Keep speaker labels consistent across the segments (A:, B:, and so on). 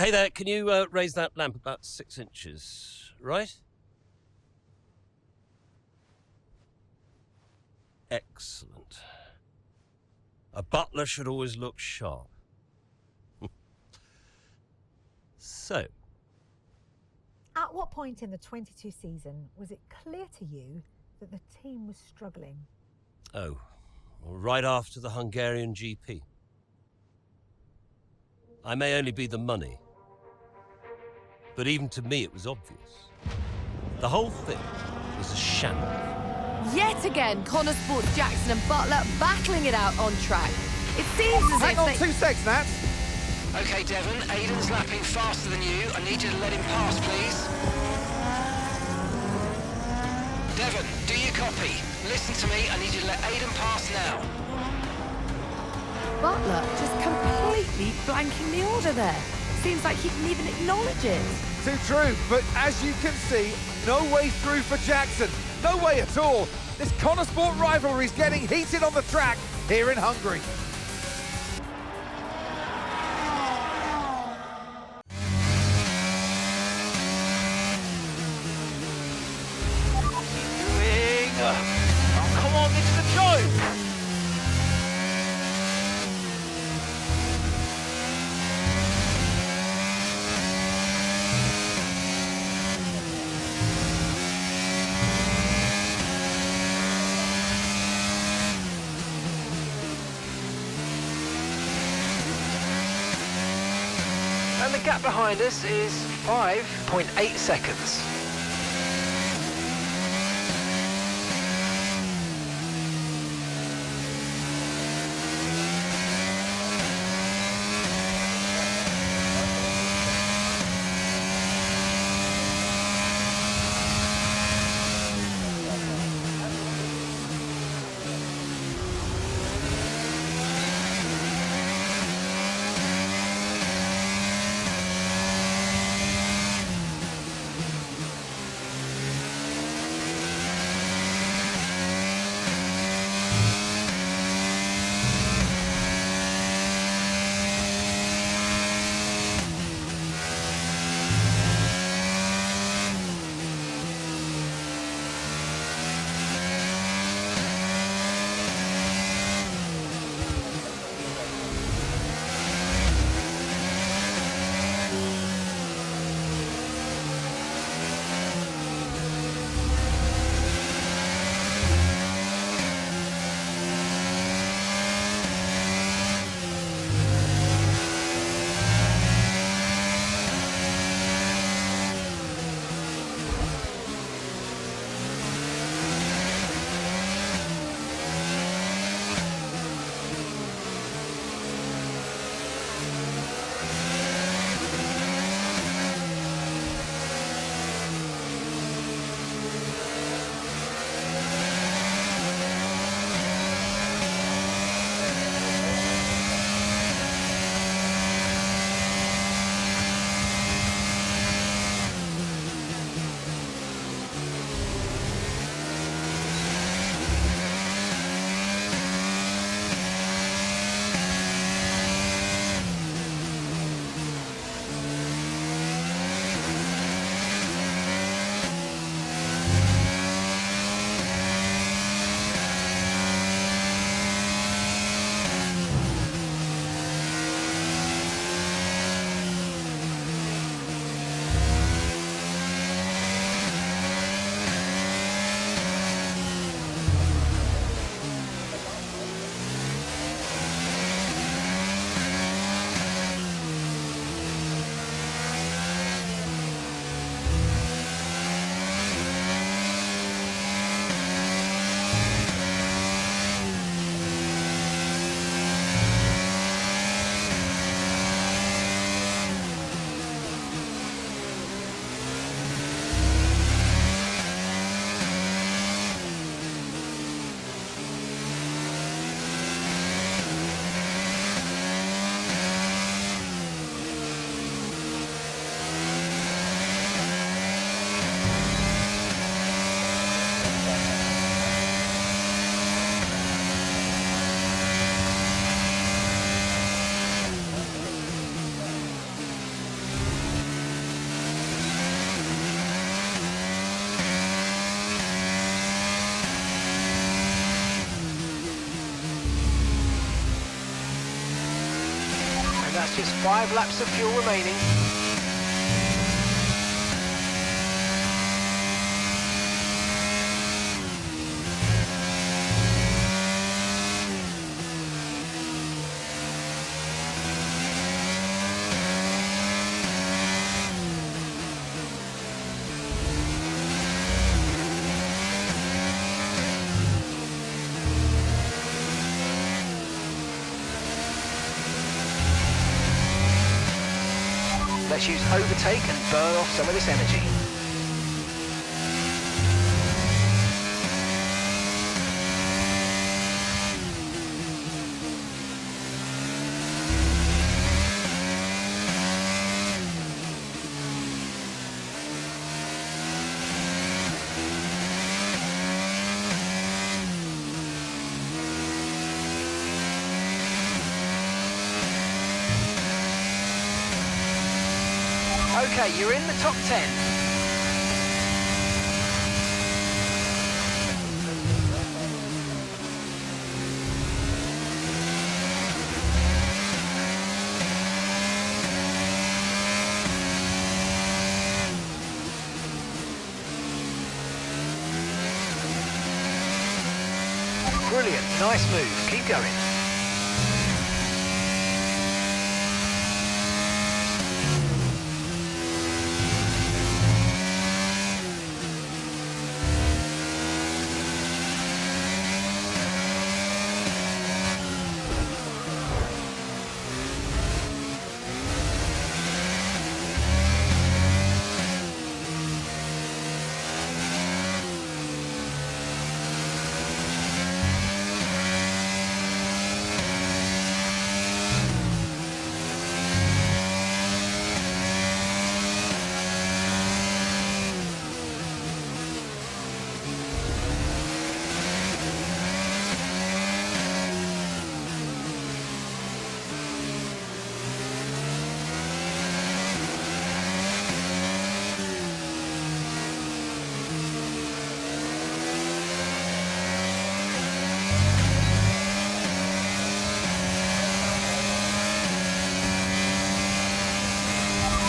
A: Hey there, can you raise that lamp about 6 inches, right? Excellent. A butler should always look sharp. So,
B: At what point in the 22 season was it clear to you that the team was struggling?
A: oh, well, right after the Hungarian GP. I may only be the money, but even to me it was obvious. The whole thing was a shambles.
C: Yet again, Konnersport, Jackson and Butler battling it out on track. It seems as
D: Hang
C: if
D: on
C: they...
D: 2 seconds, Nat.
E: Okay, Devon, Aiden's lapping faster than you. I need you to let him pass, please. Devon, do you copy? Listen to me, I need you to let Aiden pass now.
C: Butler just completely blanking the order there. Seems like he didn't even acknowledge it.
D: Too true, but as you can see, no way through for Jackson. No way at all. This Konnersport rivalry is getting heated on the track here in Hungary.
E: Oh, come on, this is a joke! And the gap behind us is 5.8 seconds. That's just 5 laps of fuel remaining. Let's use overtake and burn off some of this energy. Okay, you're in the top 10. Brilliant, nice move, keep going.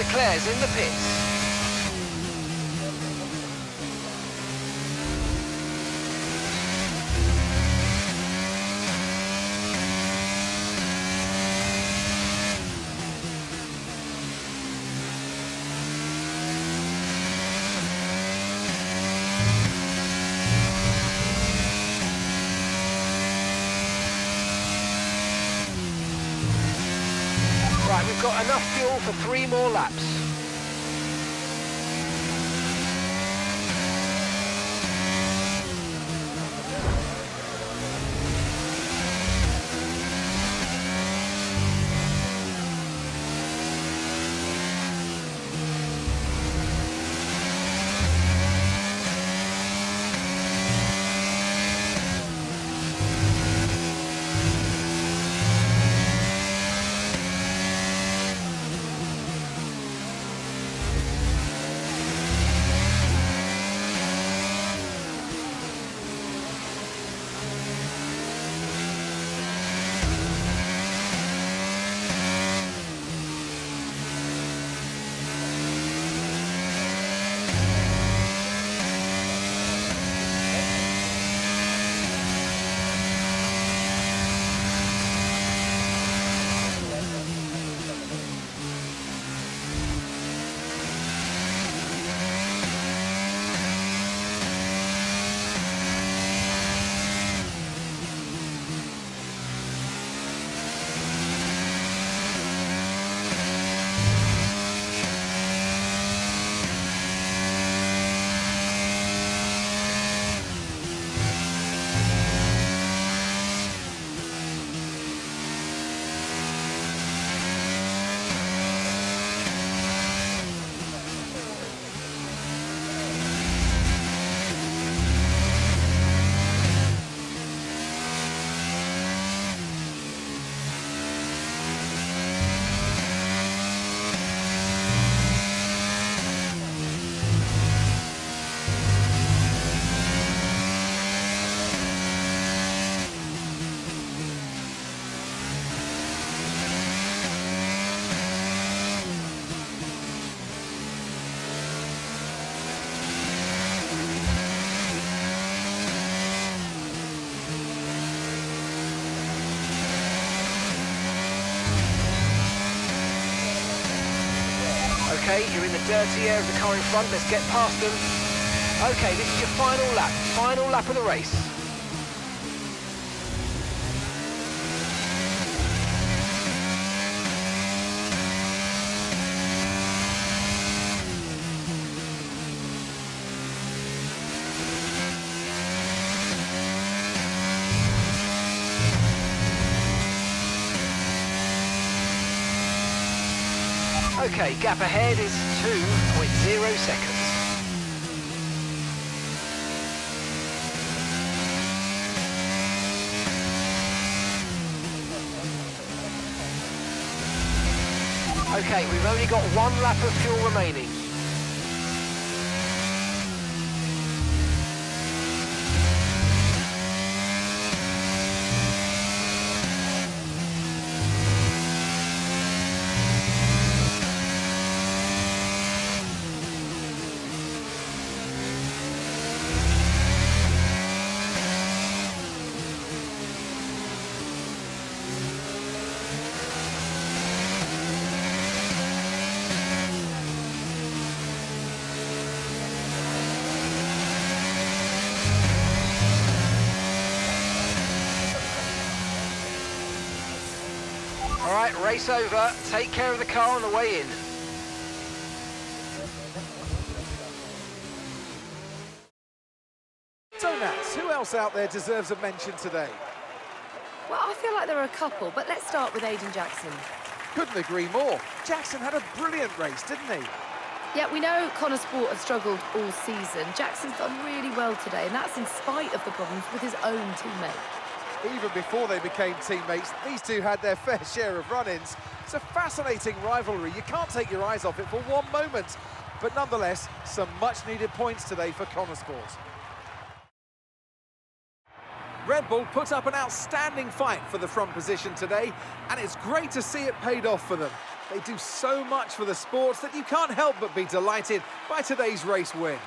E: Leclerc's in the pits. Right, we've got enough fuel for 3 more laps. Okay, you're in the dirty air of the car in front. Let's get past them. Okay, this is your final lap of the race. Okay, gap ahead is 2.0 seconds. Okay, we've only got 1 lap of fuel remaining. All right, race over. Take care of the car on the way in.
D: So Nats, who else out there deserves a mention today?
C: Well, I feel like there are a couple, but let's start with Aiden Jackson.
D: Couldn't agree more. Jackson had a brilliant race, didn't he?
C: Yeah, we know Konnersport have struggled all season. Jackson's done really well today, and that's in spite of the problems with his own teammate.
D: Even before they became teammates, these two had their fair share of run-ins. It's a fascinating rivalry. You can't take your eyes off it for one moment. But nonetheless, some much-needed points today for Konnersport. Red Bull put up an outstanding fight for the front position today, and it's great to see it paid off for them. They do so much for the sport that you can't help but be delighted by today's race win.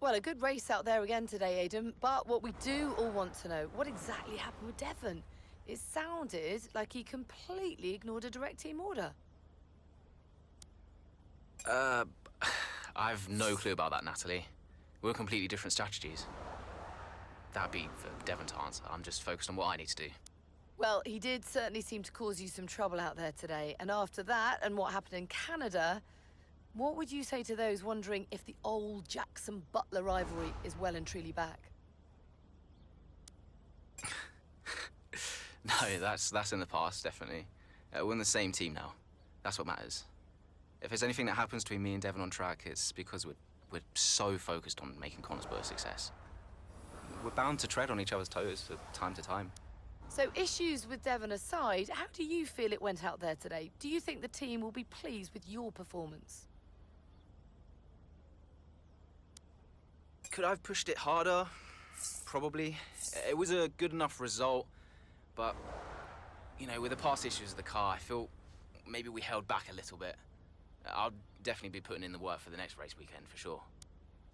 C: Well, a good race out there again today, Aiden, but what we do all want to know, what exactly happened with Devon? It sounded like he completely ignored a direct team order.
F: I've no clue about that, Natalie. We're completely different strategies. That'd be for Devon to answer. I'm just focused on what I need to do.
C: Well, he did certainly seem to cause you some trouble out there today, and after that and what happened in Canada, what would you say to those wondering if the old Jackson-Butler rivalry is well and truly back?
F: No, that's in the past, definitely. We're in the same team now. That's what matters. If there's anything that happens between me and Devon on track, it's because we're so focused on making Konnersport a success. We're bound to tread on each other's toes from time to time.
C: So issues with Devon aside, how do you feel it went out there today? Do you think the team will be pleased with your performance?
F: Could I have pushed it harder? Probably. It was a good enough result, but, you know, with the past issues of the car, I feel maybe we held back a little bit. I'll definitely be putting in the work for the next race weekend, for sure.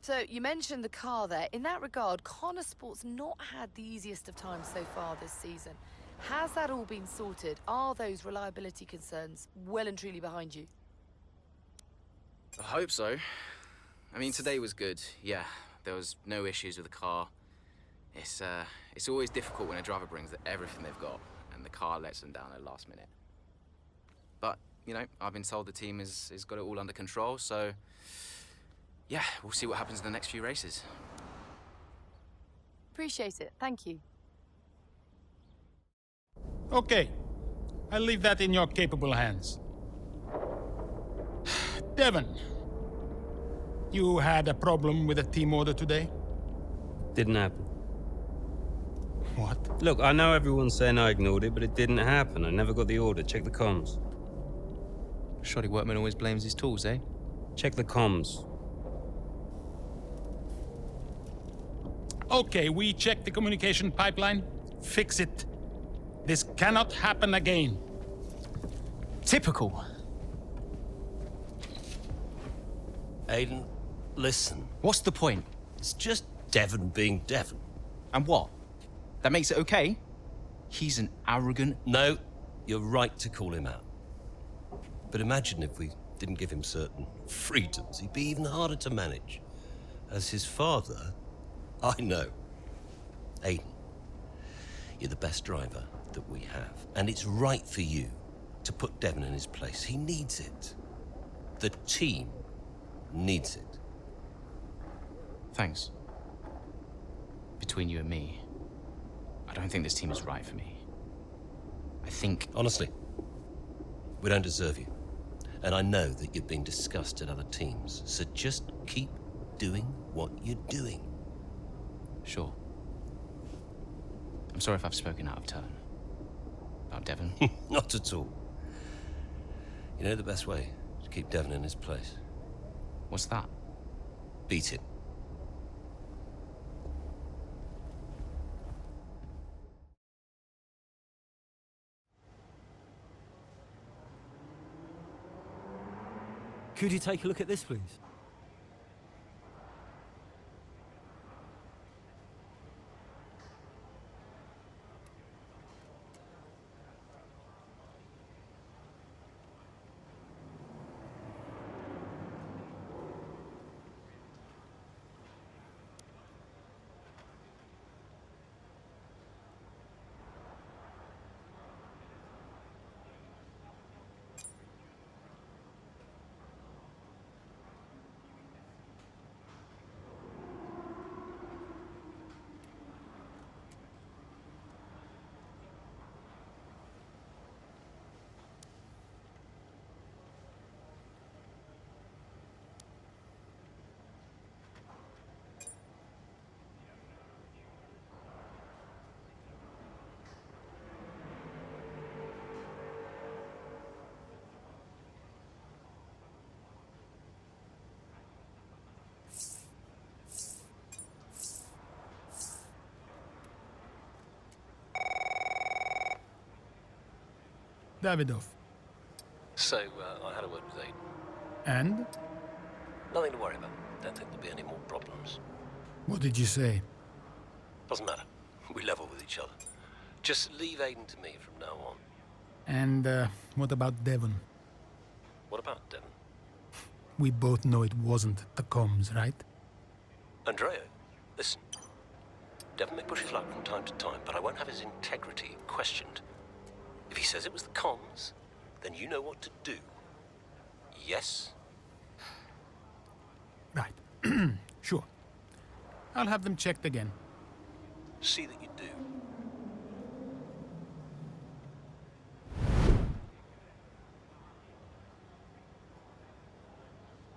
C: So, you mentioned the car there. In that regard, Konnersport's not had the easiest of times so far this season. Has that all been sorted? Are those reliability concerns well and truly behind you?
F: I hope so. I mean, today was good, yeah. There was no issues with the car. It's always difficult when a driver brings everything they've got and the car lets them down at the last minute. But, you know, I've been told the team has got it all under control, so yeah, we'll see what happens in the next few races.
C: Appreciate it. Thank you.
G: Okay, I'll leave that in your capable hands. Devon, you had a problem with a team order today?
H: Didn't happen.
G: What?
H: Look, I know everyone's saying I ignored it, but it didn't happen. I never got the order. Check the comms.
F: Shoddy workman always blames his tools, eh?
H: Check the comms.
G: Okay, we checked the communication pipeline. Fix it. This cannot happen again.
E: Typical.
A: Aiden, listen.
E: What's the point?
A: It's just Devon being Devon.
E: And what? That makes it okay? He's an arrogant...
A: No, you're right to call him out. But imagine if we didn't give him certain freedoms. He'd be even harder to manage. As his father, I know. Aiden, you're the best driver that we have. And it's right for you to put Devon in his place. He needs it. The team needs it.
F: Thanks. Between you and me, I don't think this team is right for me. I think...
A: Honestly, we don't deserve you. And I know that you've been discussed at other teams, so just keep doing what you're doing.
F: Sure. I'm sorry if I've spoken out of turn. About Devon.
A: Not at all. You know the best way to keep Devon in his place?
F: What's that?
A: Beat him.
I: Could you take a look at this, please?
G: Davidoff.
A: So, I had a word with Aiden.
G: And?
A: Nothing to worry about. Don't think there'll be any more problems.
G: What did you say?
A: Doesn't matter. We level with each other. Just leave Aiden to me from now on.
G: And what about Devon?
A: What about Devon?
G: We both know it wasn't the comms, right?
A: Andrea, listen. Devon may push his luck from time to time, but I won't have his integrity questioned. If he says it was the comms, then you know what to do. Yes?
G: Right. Sure. I'll have them checked again.
A: See that you do.